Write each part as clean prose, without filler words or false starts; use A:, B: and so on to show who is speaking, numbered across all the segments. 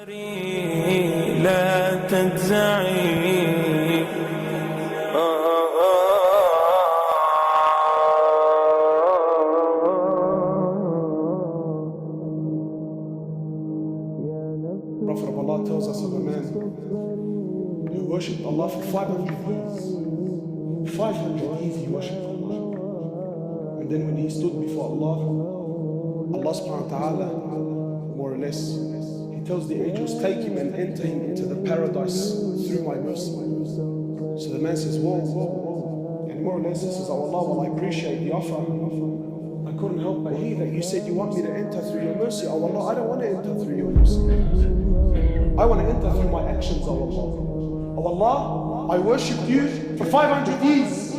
A: لا تجزعي
B: Prophet of Allah tells us of a man who worshipped Allah for 500 years. 500 years he worshipped Allah. And then when he stood before Allah, Allah subhanahu wa ta'ala, more or less, he tells the angels, take him and enter him into the paradise through my mercy. So the man says, whoa, whoa, whoa. And more or less he says, oh Allah, well I appreciate the offer. I couldn't help but hear that you said you want me to enter through your mercy. Oh Allah, I don't want to enter through your mercy. I want to enter through my actions, oh Allah. Oh Allah, I worshipped you for 500 years.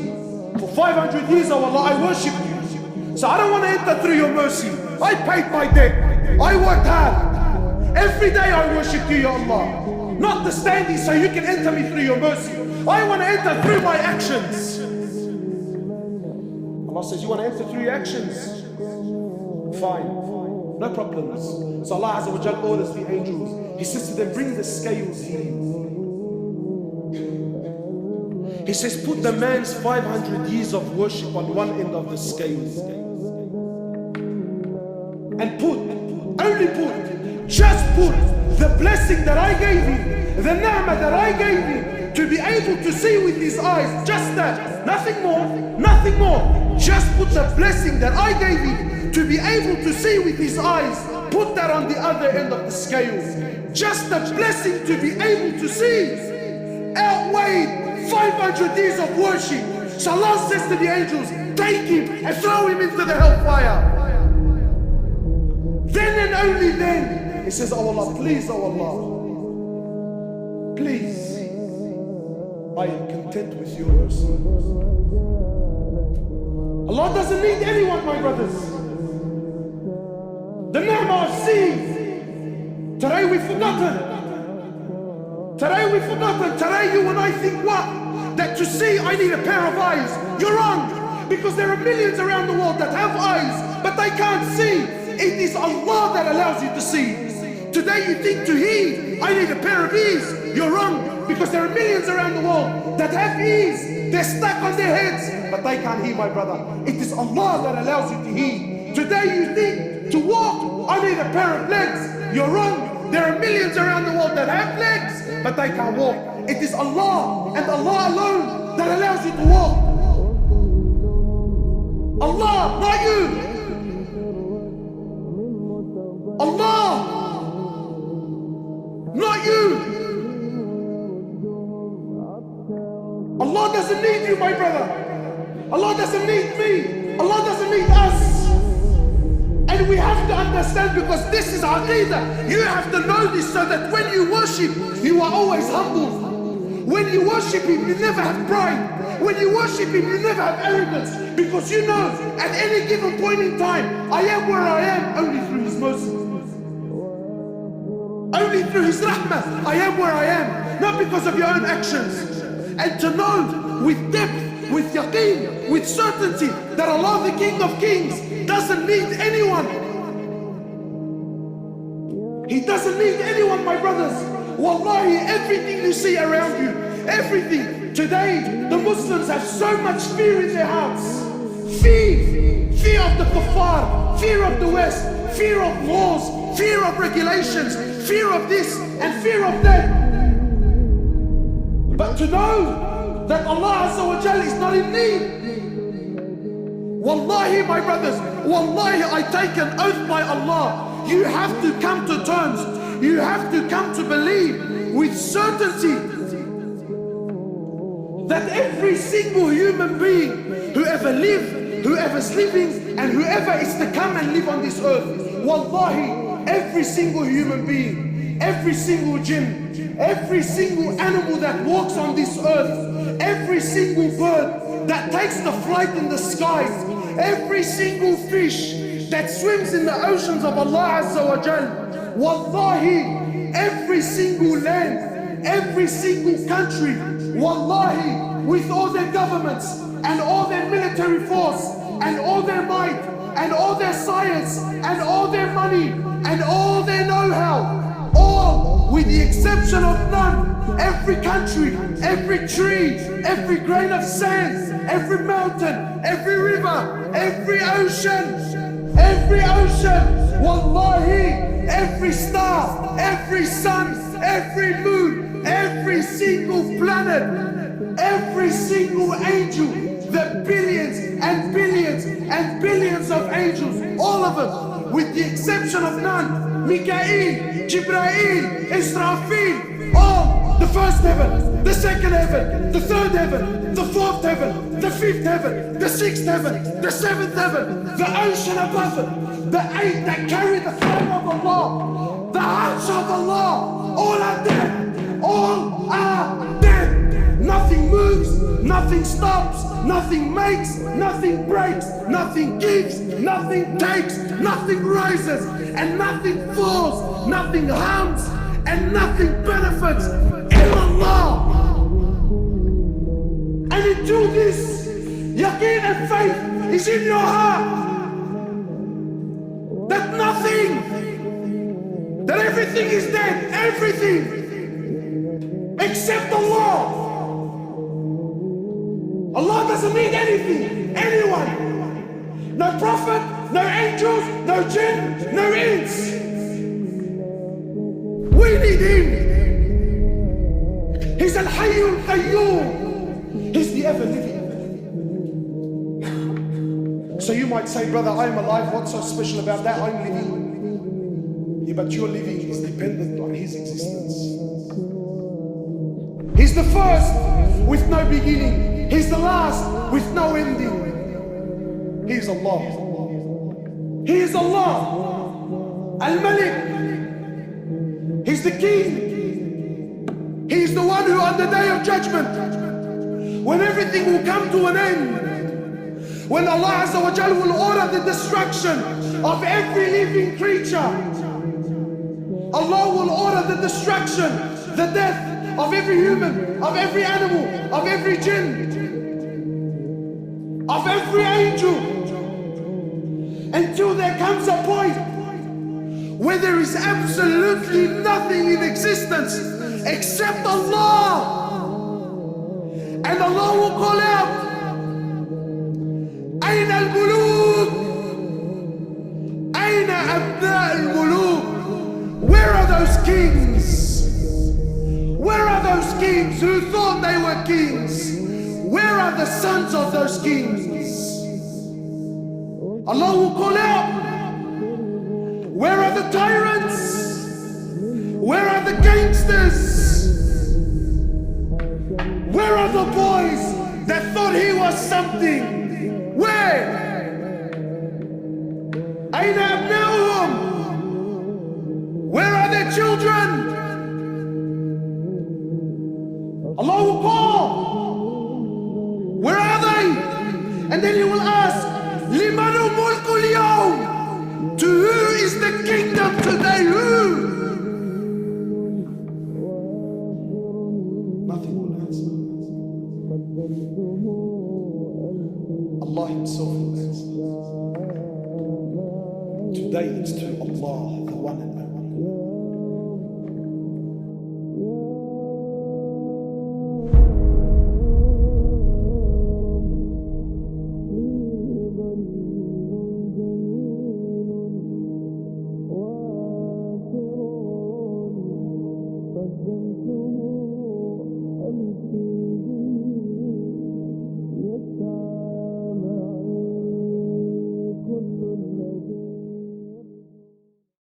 B: For 500 years, oh Allah, I worshipped you. So I don't want to enter through your mercy. I paid my debt. I worked hard. Every day I worship you, Ya Allah. Not the standing so you can enter me through your mercy. I want to enter through my actions. Allah says, you want to enter through your actions? Fine. No problems. So Allah Azza wa Jal orders the angels. He says to them, bring the scales here. He says, put the man's 500 years of worship on one end of the scales. And just put the blessing that I gave him, the ni'mah that I gave him, to be able to see with his eyes, just that, nothing more, nothing more. Just put the blessing that I gave him to be able to see with his eyes, put that on the other end of the scales. Just the blessing to be able to see outweighed 500 years of worship. So Allah says to the angels, take him and throw him into the hellfire. Then and only then, he says, oh Allah, please, oh Allah, please, I am content with your mercy. Allah doesn't need anyone, my brothers. The ni'mah of seeing, today we've forgotten. Today we've forgotten. Today you and I think what? That to see I need a pair of eyes. You're wrong. Because there are millions around the world that have eyes, but they can't see. It is Allah that allows you to see. Today you think to hear, I need a pair of ears. You're wrong, because there are millions around the world that have ears. They're stuck on their heads, but they can't hear, my brother. It is Allah that allows you to hear. Today you think to walk, I need a pair of legs. You're wrong. There are millions around the world that have legs, but they can't walk. It is Allah and Allah alone that allows you to walk. Allah, not you. Allah, not you. Allah doesn't need you, my brother. Allah doesn't need me. Allah doesn't need us. And we have to understand, because this is Aqidah. You have to know this so that when you worship, you are always humble. When you worship Him, you never have pride. When you worship Him, you never have arrogance. Because you know, at any given point in time, I am where I am only through His mercy. Only through His rahmah, I am where I am. Not because of your own actions. And to know with depth, with yaqeen, with certainty, that Allah, the King of Kings, doesn't need anyone. He doesn't need anyone, my brothers. Wallahi, everything you see around you, everything. Today, the Muslims have so much fear in their hearts. Fear of the kuffar, fear of the West, fear of laws, fear of regulations, fear of this and fear of that. But to know that Allah Azza wa Jal is not in need. Wallahi, my brothers, wallahi, I take an oath by Allah. You have to come to terms. You have to come to believe with certainty that every single human being, whoever lived, whoever's living, and whoever is to come and live on this earth, wallahi, every single human being, every single jinn, every single animal that walks on this earth, every single bird that takes the flight in the skies, every single fish that swims in the oceans of Allah Azza wa Jal, wallahi, every single land, every single country, wallahi, with all their governments and all their military force and all their might and all their science and all their money and all their know-how, all with the exception of none, every country, every tree, every grain of sand, every mountain, every river, every ocean, wallahi, every star, every sun, every moon, every single planet, every single angel, the billions and billions and billions of angels, all of them, with the exception of none, Mikael, Jibrail, Israfil, all, the first heaven, the second heaven, the third heaven, the fourth heaven, the fifth heaven, the sixth heaven, the seventh heaven, the ocean above it, the eight that carry the throne of Allah, the arsh of Allah, all are dead, all are dead. Nothing moves, nothing stops, nothing makes, nothing breaks, nothing gives, nothing takes, nothing rises, and nothing falls, nothing harms, and nothing benefits in Allah. And until this yaqeen and faith is in your heart, that nothing, that everything is dead, everything, except Allah. Allah doesn't need anything, anyone. No prophet, no angels, no jinn, no ins. We need Him. He's Al-Hayyul Qayyum. He's the ever living. So you might say, brother, I'm alive. What's so special about that? I'm living. Yeah, but your living is dependent on His existence. He's the first with no beginning. He's the last with no ending. He is Allah. He is Allah. Al-Malik. He's the King. He's the one who on the day of judgment, when everything will come to an end, when Allah Azza wa Jal will order the destruction of every living creature, Allah will order the destruction, the death of every human, of every animal, of every jinn, of every angel, until there comes a point where there is absolutely nothing in existence except Allah. And Allah will call out, Aina al-muluk? Aina abna al-muluk? Where are those kings? Where are those kings who thought they were kings? Where are the sons of those kings? Allah will call out, where are the tyrants? Where are the gangsters? Where are the boys that thought he was something? Where? Aina abna'uhum? Where are their children? Allah will call, where are they? And then He will ask, Limanu mulkul yawm? To who is the kingdom today? Who? Nothing will answer. Allah Himself will answer. Today it's to Allah.